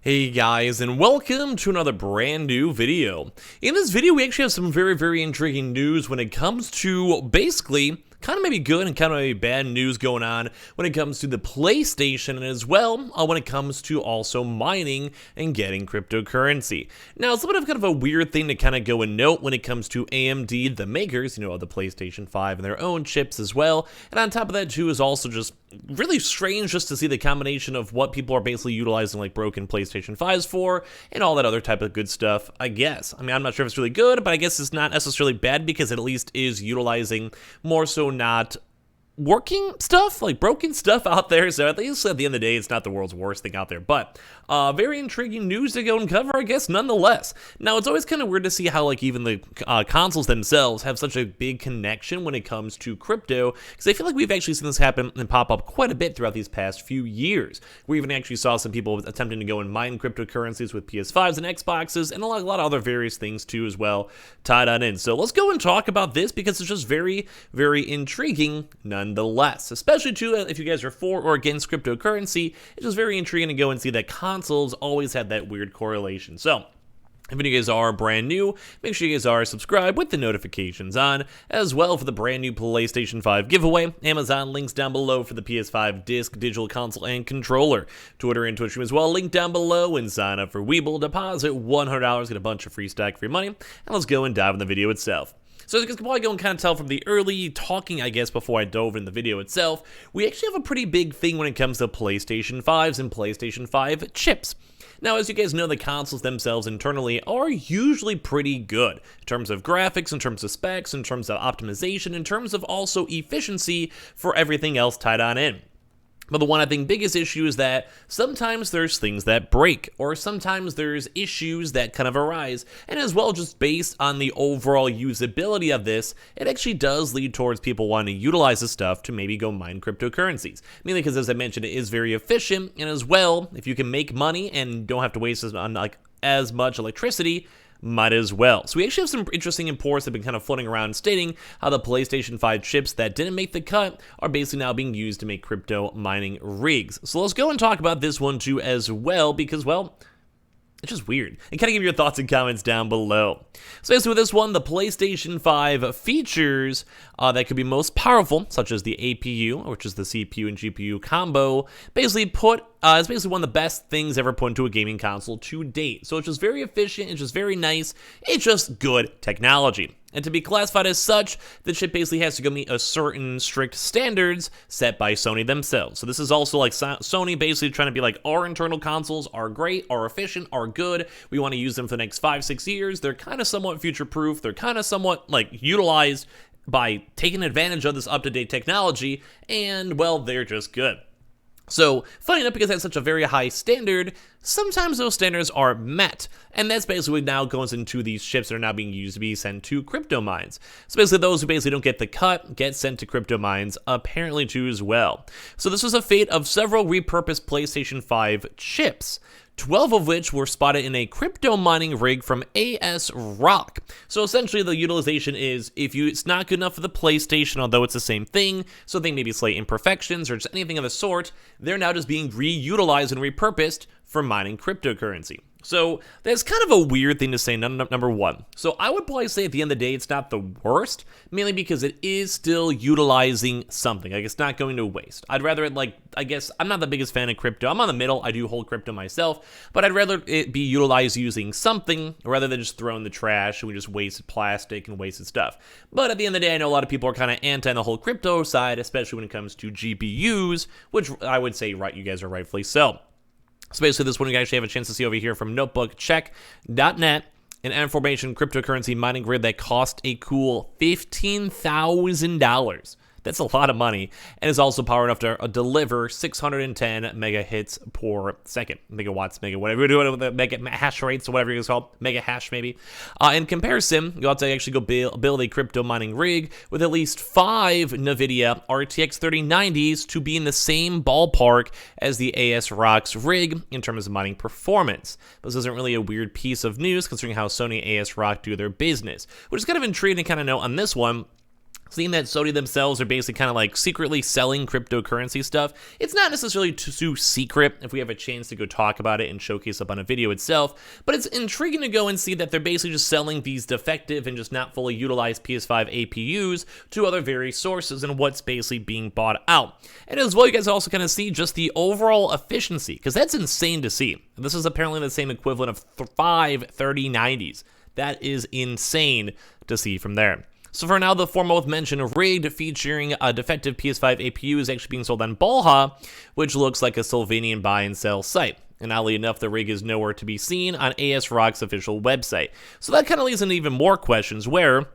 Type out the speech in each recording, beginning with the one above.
Hey guys, and welcome to another brand new video. In this video, we actually have some very intriguing news when it comes to basically kind of maybe good and kind of maybe bad news going on when it comes to the PlayStation, and as well when it comes to also mining and getting cryptocurrency. Now, it's a bit of kind of a weird thing to kind of go and note when it comes to AMD, the makers, of the PlayStation 5 and their own chips as well. And on top of that too is also just really strange just to see the combination of what people are basically utilizing like broken PlayStation 5s for and all that other type of good stuff, I guess. I mean, I'm not sure if it's really good, but I guess it's not necessarily bad because it at least is utilizing more so not working stuff, like broken stuff out there. So at least at the end of the day, it's not the world's worst thing out there. But very intriguing news to go and cover, I guess, nonetheless. Now, it's always kind of weird to see how like even the consoles themselves have such a big connection when it comes to crypto, because I feel like we've actually seen this happen and pop up quite a bit throughout these past few years. We even actually saw some people attempting to go and mine cryptocurrencies with PS5s and Xboxes and a lot of other various things too as well tied on in. So let's go and talk about this because it's just very intriguing nonetheless, especially too if you guys are for or against cryptocurrency. It's just very intriguing to go and see that consoles always had that weird correlation. So if any of you guys are brand new, make sure you guys are subscribed with the notifications on, as well for the brand new PlayStation 5 giveaway. Amazon links down below for the PS5 disc, digital console, and controller. Twitter and Twitch stream as well, link down below, and sign up for Weeble. Deposit $100, get a bunch of free stack for your money, and let's go and dive in the video itself. So as you guys can probably go and kind of tell from the early talking, I guess, before I dove in the video itself, we actually have a pretty big thing when it comes to PlayStation 5s and PlayStation 5 chips. Now, as you guys know, the consoles themselves internally are usually pretty good in terms of graphics, in terms of specs, in terms of optimization, in terms of also efficiency for everything else tied on in. But the one I think biggest issue is that sometimes there's things that break, or sometimes there's issues that kind of arise, and as well just based on the overall usability of this, it actually does lead towards people wanting to utilize this stuff to maybe go mine cryptocurrencies. Mainly because, as I mentioned, it is very efficient, and as well, if you can make money and don't have to waste as much electricity, might as well. So we actually have some interesting reports that have been kind of floating around stating how the PlayStation 5 chips that didn't make the cut are basically now being used to make crypto mining rigs. So let's go and talk about this one too as well because, well, it's just weird. And kind of give your thoughts and comments down below. So basically with this one, the PlayStation 5 features that could be most powerful, such as the APU, which is the CPU and GPU combo, basically it's basically one of the best things ever put into a gaming console to date. So it's just very efficient, it's just very nice, it's just good technology. And to be classified as such, the chip basically has to go meet a certain strict standards set by Sony themselves. So this is also like Sony basically trying to be like, our internal consoles are great, are efficient, are good. We want to use them for the next 5-6 years. They're kind of somewhat future-proof. They're kind of somewhat like utilized by taking advantage of this up-to-date technology, and well, they're just good. So, funny enough, because that's such a very high standard, sometimes those standards are met, and that's basically what now goes into these chips that are now being used to be sent to crypto mines. So basically those who basically don't get the cut get sent to crypto mines, apparently too as well. So this was a fate of several repurposed PlayStation 5 chips, 12 of which were spotted in a crypto mining rig from ASRock. So essentially the utilization is, it's not good enough for the PlayStation, although it's the same thing, so they maybe slight imperfections or just anything of the sort, they're now just being reutilized and repurposed for mining cryptocurrency. So that's kind of a weird thing to say, number one. So I would probably say at the end of the day, it's not the worst, mainly because it is still utilizing something. Like, it's not going to waste. I'd rather it, I guess, I'm not the biggest fan of crypto. I'm on the middle. I do hold crypto myself, but I'd rather it be utilized using something rather than just throw in the trash and we just wasted plastic and wasted stuff. But at the end of the day, I know a lot of people are kind of anti the whole crypto side, especially when it comes to GPUs, which I would say, right, you guys are rightfully so. So basically this one you actually have a chance to see over here from notebookcheck.net, an information cryptocurrency mining grid that cost a cool $15,000. That's a lot of money, and is also power enough to deliver 610 mega hits per second. Megawatts, whatever you're doing with the mega hash rates or whatever it's called, mega hash maybe. In comparison, you'll have to actually go build a crypto mining rig with at least 5 NVIDIA RTX 3090s to be in the same ballpark as the ASRock's rig in terms of mining performance. This isn't really a weird piece of news considering how Sony and ASRock do their business, which is kind of intriguing to kind of know on this one. seeing that Sony themselves are basically kind of like secretly selling cryptocurrency stuff. It's not necessarily too secret if we have a chance to go talk about it and showcase up on a video itself, but it's intriguing to go and see that they're basically just selling these defective and just not fully utilized PS5 APUs to other various sources and what's basically being bought out. And as well, you guys also kind of see just the overall efficiency, because that's insane to see. This is apparently the same equivalent of 5 3090s. That is insane to see from there. So for now, the foremost mentioned rig featuring a defective PS5 APU is actually being sold on Balha, which looks like a Slovenian buy and sell site. And oddly enough, the rig is nowhere to be seen on ASRock's official website. So that kind of leads into even more questions where,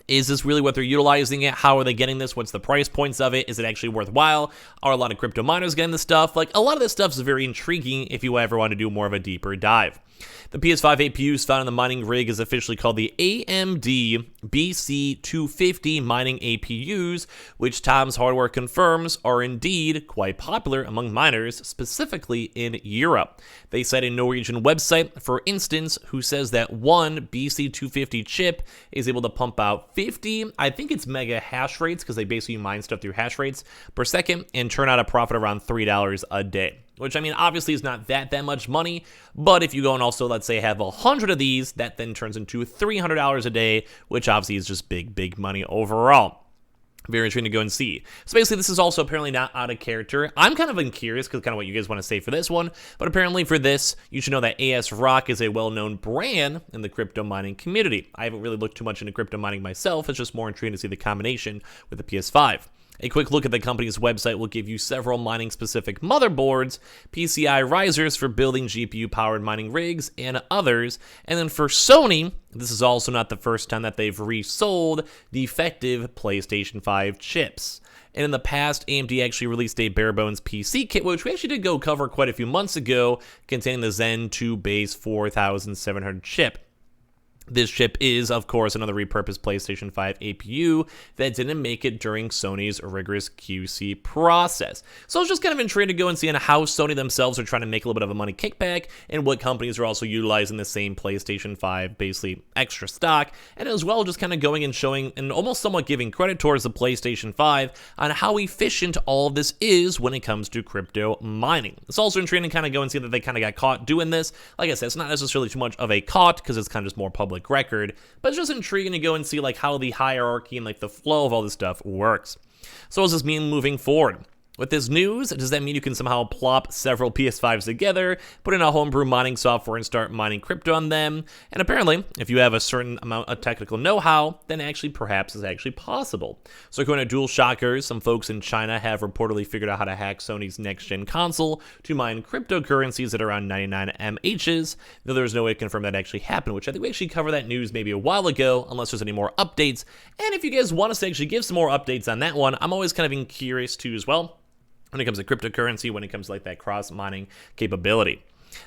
is this really what they're utilizing it? How are they getting this? What's the price points of it? Is it actually worthwhile? Are a lot of crypto miners getting this stuff? Like, a lot of this stuff is very intriguing if you ever want to do more of a deeper dive. The PS5 APUs found in the mining rig is officially called the AMD BC250 mining APUs, which Tom's Hardware confirms are indeed quite popular among miners, specifically in Europe. They cite a Norwegian website, for instance, who says that one BC250 chip is able to pump out 50, I think it's mega hash rates, because they basically mine stuff through hash rates per second, and turn out a profit around $3 a day. Which, I mean, obviously is not that much money, but if you go and also, let's say, have 100 of these, that then turns into $300 a day, which obviously is just big money overall. Very intriguing to go and see. So basically, this is also apparently not out of character. I'm kind of curious because kind of what you guys want to say for this one, but apparently for this, you should know that ASRock is a well-known brand in the crypto mining community. I haven't really looked too much into crypto mining myself. It's just more intriguing to see the combination with the PS5. A quick look at the company's website will give you several mining-specific motherboards, PCI risers for building GPU-powered mining rigs, and others. And then for Sony, this is also not the first time that they've resold defective PlayStation 5 chips. And in the past, AMD actually released a bare-bones PC kit, which we actually did go cover quite a few months ago, containing the Zen 2 base 4700 chip. This chip is, of course, another repurposed PlayStation 5 APU that didn't make it during Sony's rigorous QC process. So I was just kind of intrigued to go and see on how Sony themselves are trying to make a little bit of a money kickback and what companies are also utilizing the same PlayStation 5, basically extra stock, and as well just kind of going and showing and almost somewhat giving credit towards the PlayStation 5 on how efficient all of this is when it comes to crypto mining. It's also intriguing to kind of go and see that they kind of got caught doing this. Like I said, it's not necessarily too much of a caught because it's kind of just more public record, but it's just intriguing to go and see like how the hierarchy and like the flow of all this stuff works. So what does this mean moving forward? With this news, does that mean you can somehow plop several PS5s together, put in a homebrew mining software and start mining crypto on them? And apparently, if you have a certain amount of technical know-how, then actually perhaps it's actually possible. So according to DualShockers, some folks in China have reportedly figured out how to hack Sony's next-gen console to mine cryptocurrencies at around 99 MHs, though there's no way to confirm that actually happened, which I think we actually covered that news maybe a while ago, unless there's any more updates. And if you guys want us to actually give some more updates on that one, I'm always kind of curious too as well, when it comes to cryptocurrency, when it comes to like that cross-mining capability.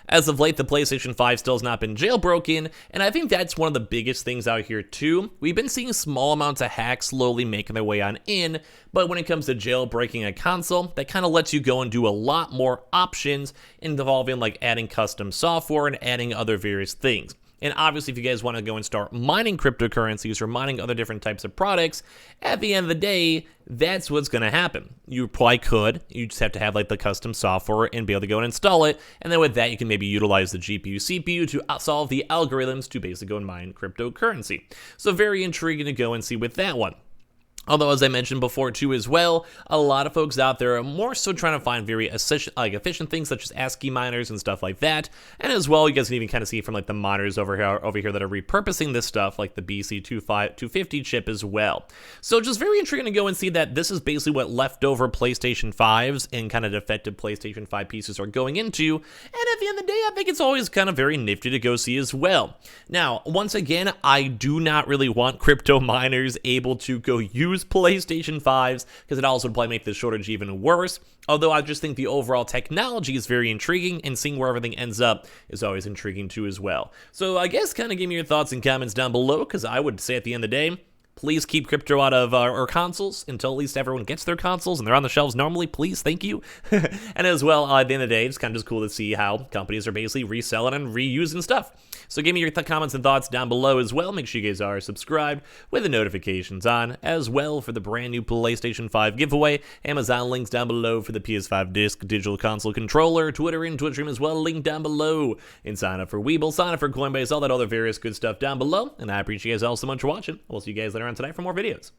As of late, the PlayStation 5 still has not been jailbroken, and I think that's one of the biggest things out here too. We've been seeing small amounts of hacks slowly making their way on in, but when it comes to jailbreaking a console, that kind of lets you go and do a lot more options involving like adding custom software and adding other various things. And obviously, if you guys want to go and start mining cryptocurrencies or mining other different types of products, at the end of the day, that's what's going to happen. You probably could. You just have to have like the custom software and be able to go and install it. And then with that, you can maybe utilize the GPU, CPU to solve the algorithms to basically go and mine cryptocurrency. So very intriguing to go and see with that one. Although, as I mentioned before too as well, a lot of folks out there are more so trying to find very efficient things such as ASCII miners and stuff like that. And as well, you guys can even kind of see from like the miners over here that are repurposing this stuff, like the BC250 chip as well. So just very intriguing to go and see that this is basically what leftover PlayStation 5s and kind of defective PlayStation 5 pieces are going into. And at the end of the day, I think it's always kind of very nifty to go see as well. Now, once again, I do not really want crypto miners able to go use PlayStation 5s, because it also would probably make the shortage even worse. Although I just think the overall technology is very intriguing, and seeing where everything ends up is always intriguing too as well. So I guess kind of give me your thoughts and comments down below, because I would say at the end of the day, Please keep crypto out of our consoles until at least everyone gets their consoles and they're on the shelves normally. Please, thank you. And as well, at the end of the day, it's kind of just cool to see how companies are basically reselling and reusing stuff. So give me your comments and thoughts down below as well. Make sure you guys are subscribed with the notifications on as well for the brand new PlayStation 5 giveaway. Amazon links down below for the PS5 digital console controller. Twitter and Twitch stream as well, link down below. And sign up for Weeble, sign up for Coinbase, all that other various good stuff down below. And I appreciate you guys all so much for watching. We'll see you guys later on tonight for more videos.